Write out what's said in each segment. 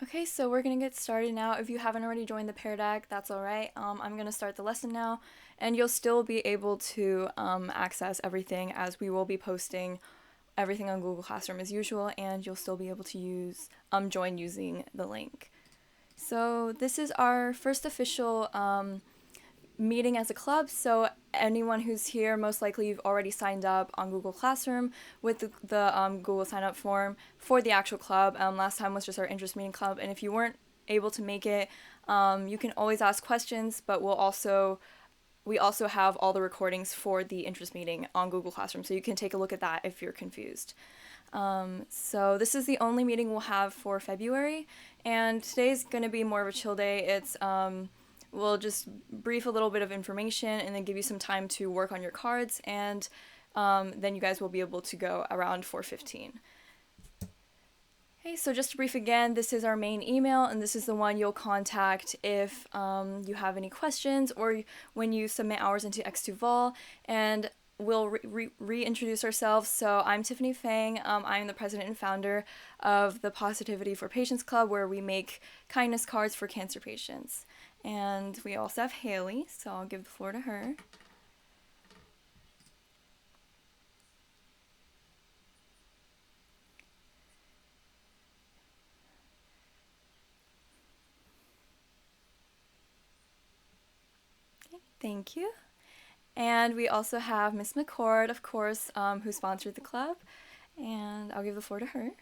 Okay, so we're gonna get started now. If you haven't already joined the Pear Deck, that's all right. I'm gonna start the lesson now, and you'll still be able to access everything as we will be posting everything on Google Classroom as usual, and you'll still be able to use join using the link. So this is our first official meeting as a club. So anyone who's here, most likely you've already signed up on Google Classroom with the Google sign up form for the actual club. Last time was just our interest meeting club, and if you weren't able to make it, you can always ask questions. But we also have all the recordings for the interest meeting on Google Classroom, so you can take a look at that if you're confused. So this is the only meeting we'll have for February, and today's going to be more of a chill day. We'll just brief a little bit of information and then give you some time to work on your cards, and then you guys will be able to go around 4:15. Okay, so just to brief again, this is our main email, and this is the one you'll contact if you have any questions or when you submit hours into X2Vol, and we'll reintroduce ourselves. So I'm Tiffany Fang. I'm the president and founder of the Positivity for Patients Club, where we make kindness cards for cancer patients. And we also have Haley, so I'll give the floor to her. Okay, thank you. And we also have Miss McCord, of course, who sponsored the club. And I'll give the floor to her.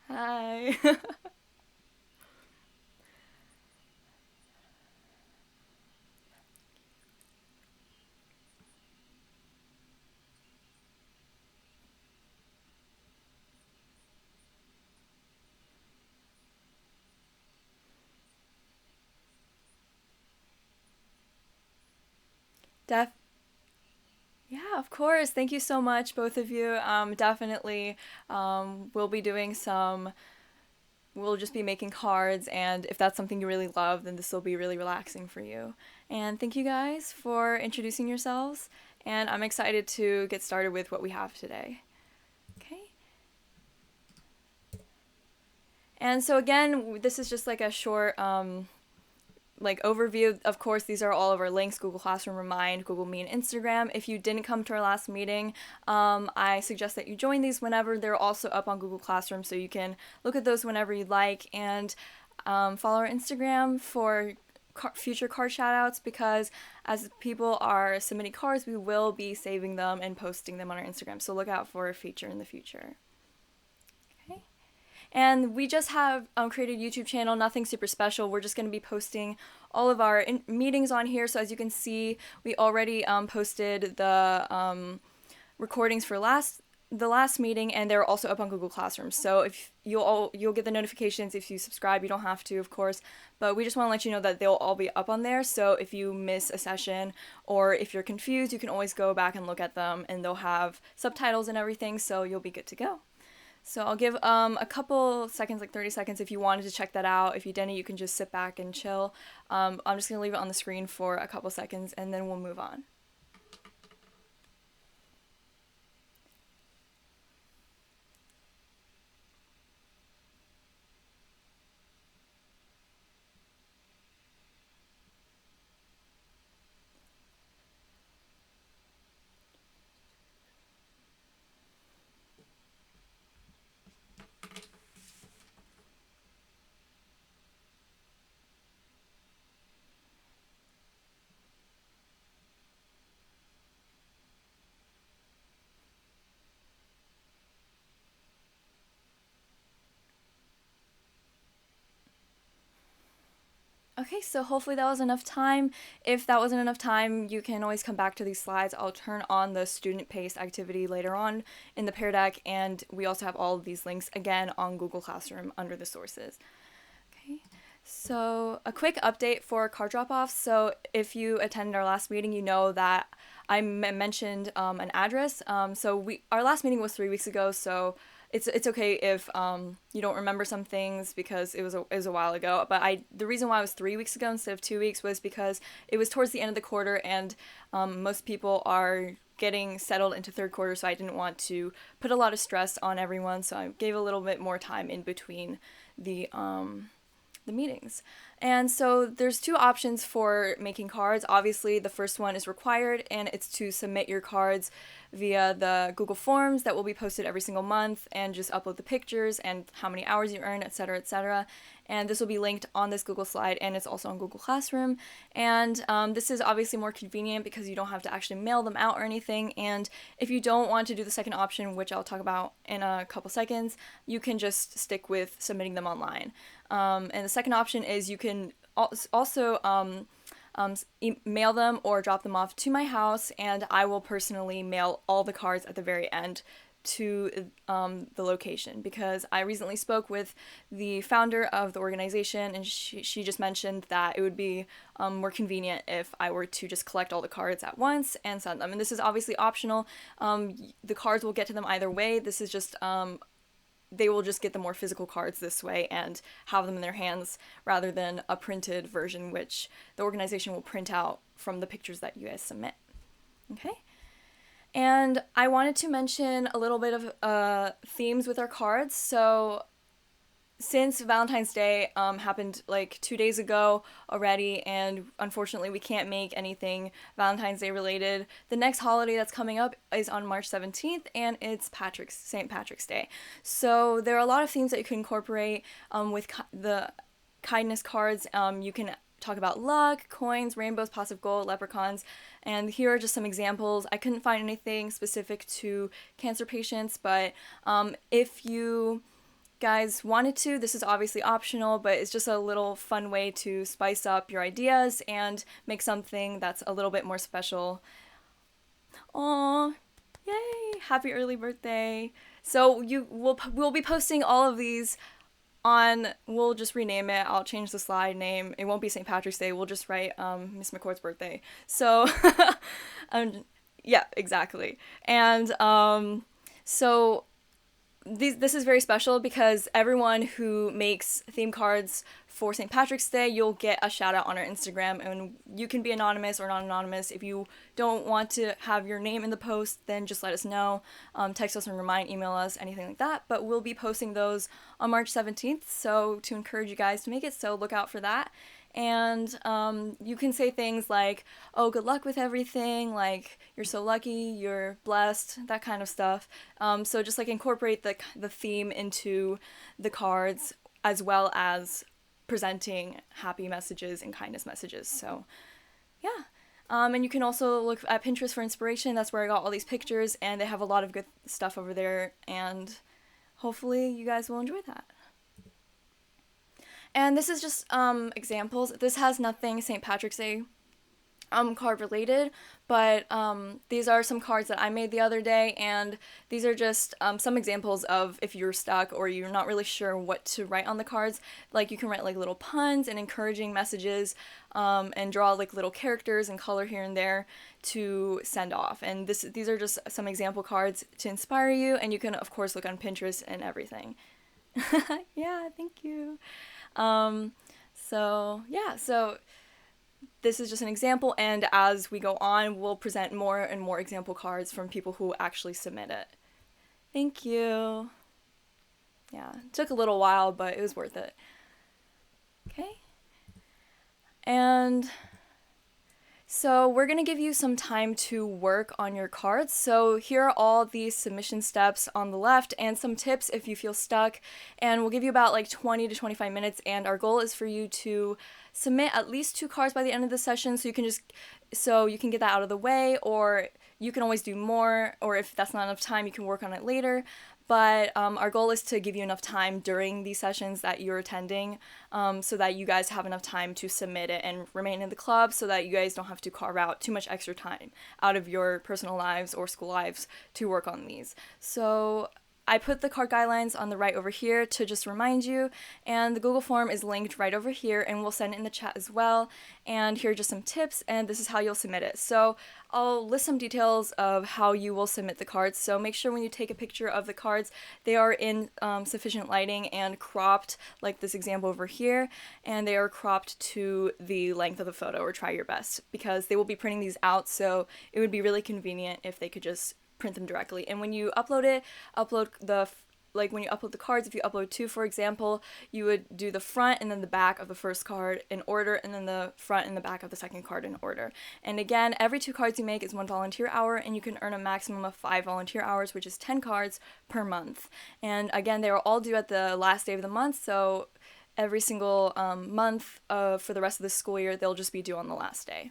Hi. Def- yeah, of course. Thank you so much, both of you. Definitely, we'll be doing some. We'll just be making cards, and if that's something you really love, then this will be really relaxing for you. And thank you guys for introducing yourselves. And I'm excited to get started with what we have today. Okay. And so again, this is just like a short overview. Of course, these are all of our links: Google Classroom, Remind, Google Meet, and Instagram. If you didn't come to our last meeting, I suggest that you join these whenever. They're also up on Google Classroom, so you can look at those whenever you'd like. And follow our Instagram for future card shoutouts, because as people are submitting cards, we will be saving them and posting them on our Instagram, so look out for a feature in the future. Okay. And we just have created a YouTube channel, nothing super special. We're just going to be posting all of our meetings on here. So as you can see, we already posted the recordings for the last meeting, and they're also up on Google Classroom. So if you'll get the notifications if you subscribe. You don't have to, of course, but we just want to let you know that they'll all be up on there. So if you miss a session or if you're confused, you can always go back and look at them, and they'll have subtitles and everything, so you'll be good to go. So I'll give a couple seconds, like 30 seconds, if you wanted to check that out. If you didn't, you can just sit back and chill. I'm just going to leave it on the screen for a couple seconds, and then we'll move on. Okay, so hopefully that was enough time. If that wasn't enough time, you can always come back to these slides. I'll turn on the student paced activity later on in the Pear Deck, and we also have all of these links again on Google Classroom under the sources. Okay, so a quick update for car drop-offs. So if you attended our last meeting, you know that I mentioned an address. Our last meeting was 3 weeks ago, so it's okay if you don't remember some things because it was a while ago. But the reason why it was 3 weeks ago instead of 2 weeks was because it was towards the end of the quarter, and most people are getting settled into third quarter, so I didn't want to put a lot of stress on everyone, so I gave a little bit more time in between the meetings. And so there's two options for making cards. Obviously, the first one is required, and it's to submit your cards via the Google Forms that will be posted every single month, and just upload the pictures and how many hours you earn, etc., etc. And this will be linked on this Google slide, and it's also on Google Classroom. And this is obviously more convenient because you don't have to actually mail them out or anything. And if you don't want to do the second option, which I'll talk about in a couple seconds, you can just stick with submitting them online. And the second option is you can also mail them or drop them off to my house, and I will personally mail all the cards at the very end to the location, because I recently spoke with the founder of the organization, and she just mentioned that it would be more convenient if I were to just collect all the cards at once and send them. And this is obviously optional. The cards will get to them either way. This is just they will just get the more physical cards this way and have them in their hands rather than a printed version, which the organization will print out from the pictures that you guys submit. Okay? And I wanted to mention a little bit of themes with our cards. So since Valentine's Day happened like 2 days ago already, and unfortunately we can't make anything Valentine's Day related, the next holiday that's coming up is on March 17th, and it's St. Patrick's Day. So there are a lot of themes that you can incorporate with the kindness cards. You can talk about luck, coins, rainbows, pots of gold, leprechauns, and here are just some examples. I couldn't find anything specific to cancer patients, but if you guys wanted to, this is obviously optional, but it's just a little fun way to spice up your ideas and make something that's a little bit more special. Aww, yay, happy early birthday. So we'll be posting all of these on, we'll just rename it. I'll change the slide name. It won't be St. Patrick's Day. We'll just write Miss McCord's birthday. So yeah, exactly. And so this is very special because everyone who makes theme cards for St. Patrick's Day, you'll get a shout out on our Instagram, and you can be anonymous or not anonymous. If you don't want to have your name in the post, then just let us know. Text us and email us, anything like that. But we'll be posting those on March 17th, so to encourage you guys to make it, so look out for that. And you can say things like, oh, good luck with everything, like, you're so lucky, you're blessed, that kind of stuff. So just like incorporate the theme into the cards, as well as presenting happy messages and kindness messages. So yeah. And you can also look at Pinterest for inspiration. That's where I got all these pictures, and they have a lot of good stuff over there, and hopefully you guys will enjoy that. And this is just examples. This has nothing St. Patrick's Day card related, but these are some cards that I made the other day, and these are just some examples of if you're stuck or you're not really sure what to write on the cards. Like, you can write like little puns and encouraging messages, and draw like little characters and color here and there to send off. And these are just some example cards to inspire you, and you can of course look on Pinterest and everything. Yeah, thank you. So this is just an example, and as we go on, we'll present more and more example cards from people who actually submit it. Thank you. Yeah, it took a little while, but it was worth it. Okay. And so we're going to give you some time to work on your cards. So here are all the submission steps on the left and some tips if you feel stuck. And we'll give you about like 20 to 25 minutes. And our goal is for you to submit at least 2 cards by the end of the session, so you can get that out of the way, or you can always do more, or if that's not enough time, you can work on it later. But our goal is to give you enough time during these sessions that you're attending, so that you guys have enough time to submit it and remain in the club, so that you guys don't have to carve out too much extra time out of your personal lives or school lives to work on these. So I put the card guidelines on the right over here to just remind you, and the Google form is linked right over here, and we'll send it in the chat as well. And here are just some tips, and this is how you'll submit it. So I'll list some details of how you will submit the cards. So make sure when you take a picture of the cards, they are in sufficient lighting and cropped, like this example over here, and they are cropped to the length of the photo, or try your best, because they will be printing these out, so it would be really convenient if they could just print them directly. And when you upload it, when you upload the cards, if you upload two, for example, you would do the front and then the back of the first card in order, and then the front and the back of the second card in order. And again, every 2 cards you make is 1 volunteer hour, and you can earn a maximum of 5 volunteer hours, which is 10 cards per month. And again, they are all due at the last day of the month, so every single month for the rest of the school year, they'll just be due on the last day.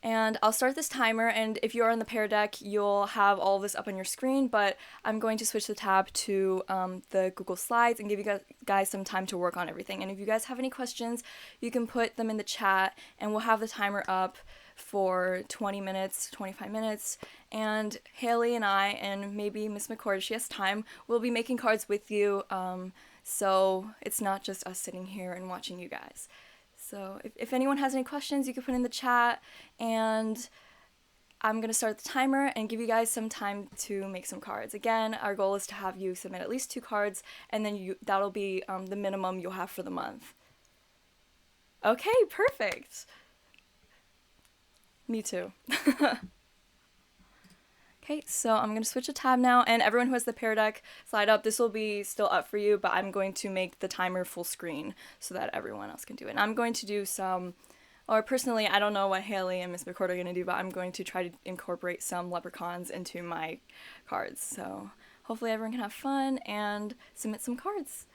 And I'll start this timer, and if you are on the Pear Deck, you'll have all of this up on your screen, but I'm going to switch the tab to the Google Slides and give you guys some time to work on everything. And if you guys have any questions, you can put them in the chat, and we'll have the timer up for 20 minutes, 25 minutes, and Haley and I, and maybe Miss McCord, if she has time, will be making cards with you, so it's not just us sitting here and watching you guys. So if anyone has any questions, you can put in the chat, and I'm going to start the timer and give you guys some time to make some cards. Again, our goal is to have you submit at least 2 cards, and then that'll be the minimum you'll have for the month. Okay, perfect. Me too. Okay, so I'm going to switch a tab now, and everyone who has the Pear Deck slide up, this will be still up for you, but I'm going to make the timer full screen so that everyone else can do it. And I'm going to do personally, I don't know what Haley and Miss McCord are going to do, but I'm going to try to incorporate some leprechauns into my cards. So hopefully everyone can have fun and submit some cards.